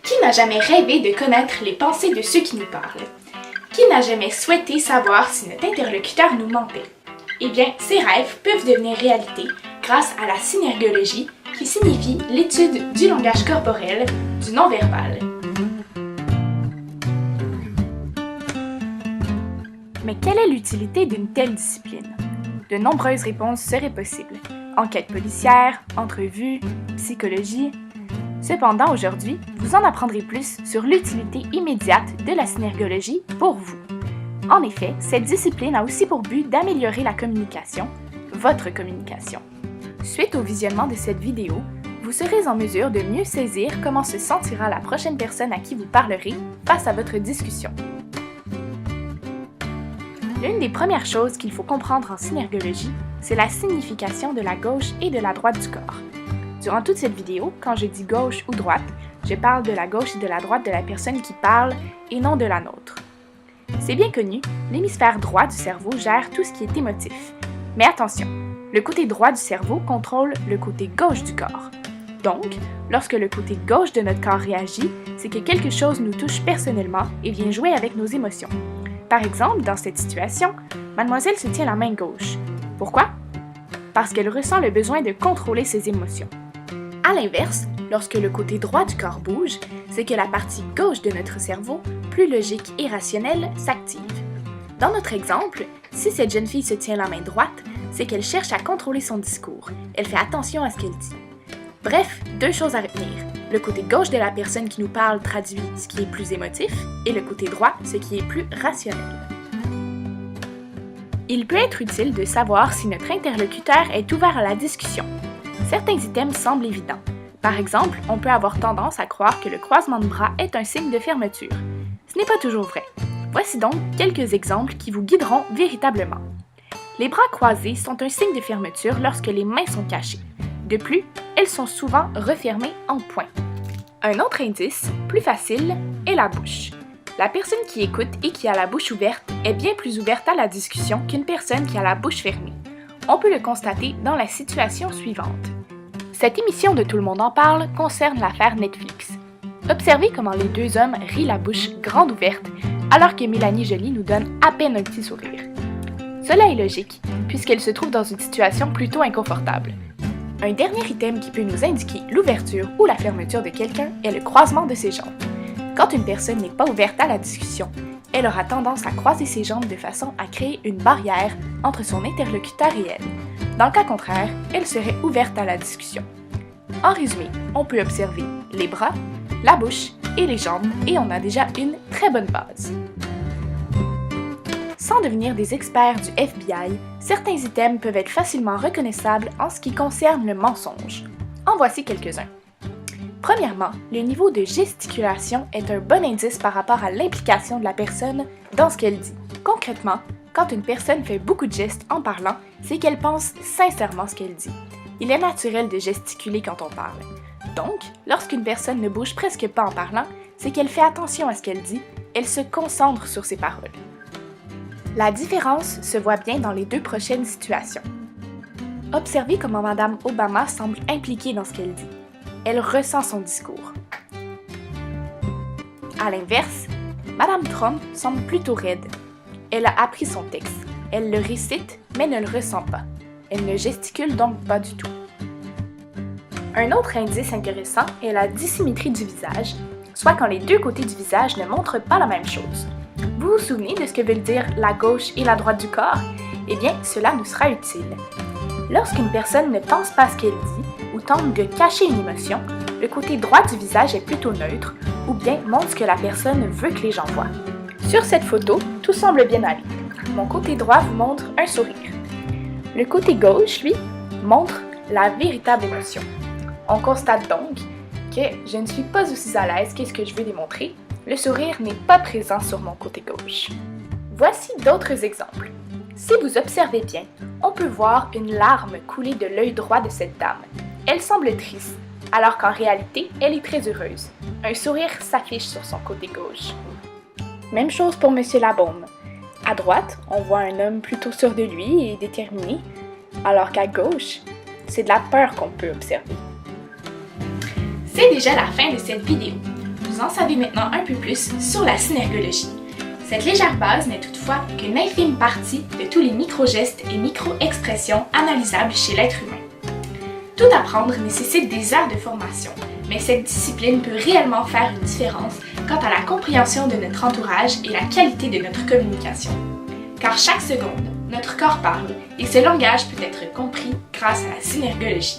Qui n'a jamais rêvé de connaître les pensées de ceux qui nous parlent? Qui n'a jamais souhaité savoir si notre interlocuteur nous mentait? Eh bien, ces rêves peuvent devenir réalité grâce à la synergologie, qui signifie l'étude du langage corporel, du non-verbal. Mais quelle est l'utilité d'une telle discipline? De nombreuses réponses seraient possibles. Enquête policière, entrevue, psychologie. Cependant, aujourd'hui, vous en apprendrez plus sur l'utilité immédiate de la synergologie pour vous. En effet, cette discipline a aussi pour but d'améliorer la communication, votre communication. Suite au visionnement de cette vidéo, vous serez en mesure de mieux saisir comment se sentira la prochaine personne à qui vous parlerez face à votre discussion. L'une des premières choses qu'il faut comprendre en synergologie, c'est la signification de la gauche et de la droite du corps. Durant toute cette vidéo, quand je dis gauche ou droite, je parle de la gauche et de la droite de la personne qui parle et non de la nôtre. C'est bien connu, l'hémisphère droit du cerveau gère tout ce qui est émotif. Mais attention, le côté droit du cerveau contrôle le côté gauche du corps. Donc, lorsque le côté gauche de notre corps réagit, c'est que quelque chose nous touche personnellement et vient jouer avec nos émotions. Par exemple, dans cette situation, mademoiselle se tient la main gauche. Pourquoi? Parce qu'elle ressent le besoin de contrôler ses émotions. À l'inverse, lorsque le côté droit du corps bouge, c'est que la partie gauche de notre cerveau, plus logique et rationnelle, s'active. Dans notre exemple, si cette jeune fille se tient la main droite, c'est qu'elle cherche à contrôler son discours. Elle fait attention à ce qu'elle dit. Bref, deux choses à retenir. Le côté gauche de la personne qui nous parle traduit ce qui est plus émotif et le côté droit, ce qui est plus rationnel. Il peut être utile de savoir si notre interlocuteur est ouvert à la discussion. Certains items semblent évidents. Par exemple, on peut avoir tendance à croire que le croisement de bras est un signe de fermeture. Ce n'est pas toujours vrai. Voici donc quelques exemples qui vous guideront véritablement. Les bras croisés sont un signe de fermeture lorsque les mains sont cachées. De plus, elles sont souvent refermées en point. Un autre indice, plus facile, est la bouche. La personne qui écoute et qui a la bouche ouverte est bien plus ouverte à la discussion qu'une personne qui a la bouche fermée. On peut le constater dans la situation suivante. Cette émission de Tout le monde en parle concerne l'affaire Netflix. Observez comment les deux hommes rient la bouche grande ouverte alors que Mélanie Joly nous donne à peine un petit sourire. Cela est logique, puisqu'elle se trouve dans une situation plutôt inconfortable. Un dernier item qui peut nous indiquer l'ouverture ou la fermeture de quelqu'un est le croisement de ses jambes. Quand une personne n'est pas ouverte à la discussion, elle aura tendance à croiser ses jambes de façon à créer une barrière entre son interlocuteur et elle. Dans le cas contraire, elle serait ouverte à la discussion. En résumé, on peut observer les bras, la bouche et les jambes et on a déjà une très bonne base. Sans devenir des experts du FBI, certains items peuvent être facilement reconnaissables en ce qui concerne le mensonge. En voici quelques-uns. Premièrement, le niveau de gesticulation est un bon indice par rapport à l'implication de la personne dans ce qu'elle dit. Concrètement, quand une personne fait beaucoup de gestes en parlant, c'est qu'elle pense sincèrement ce qu'elle dit. Il est naturel de gesticuler quand on parle. Donc, lorsqu'une personne ne bouge presque pas en parlant, c'est qu'elle fait attention à ce qu'elle dit, elle se concentre sur ses paroles. La différence se voit bien dans les deux prochaines situations. Observez comment Mme Obama semble impliquée dans ce qu'elle dit. Elle ressent son discours. À l'inverse, Mme Trump semble plutôt raide. Elle a appris son texte. Elle le récite, mais ne le ressent pas. Elle ne gesticule donc pas du tout. Un autre indice intéressant est la dissymétrie du visage, soit quand les deux côtés du visage ne montrent pas la même chose. Vous vous souvenez de ce que veulent dire la gauche et la droite du corps? Eh bien, cela nous sera utile. Lorsqu'une personne ne pense pas ce qu'elle dit ou tente de cacher une émotion, le côté droit du visage est plutôt neutre ou bien montre ce que la personne veut que les gens voient. Sur cette photo, tout semble bien aller. Mon côté droit vous montre un sourire. Le côté gauche, lui, montre la véritable émotion. On constate donc que je ne suis pas aussi à l'aise qu'est-ce que je veux démontrer. Le sourire n'est pas présent sur mon côté gauche. Voici d'autres exemples. Si vous observez bien, on peut voir une larme couler de l'œil droit de cette dame. Elle semble triste, alors qu'en réalité, elle est très heureuse. Un sourire s'affiche sur son côté gauche. Même chose pour M. Labaume. À droite, on voit un homme plutôt sûr de lui et déterminé, alors qu'à gauche, c'est de la peur qu'on peut observer. C'est déjà la fin de cette vidéo. Vous vous en savez maintenant un peu plus sur la synergologie. Cette légère base n'est toutefois qu'une infime partie de tous les micro-gestes et micro-expressions analysables chez l'être humain. Tout apprendre nécessite des heures de formation, mais cette discipline peut réellement faire une différence quant à la compréhension de notre entourage et la qualité de notre communication. Car chaque seconde, notre corps parle et ce langage peut être compris grâce à la synergologie.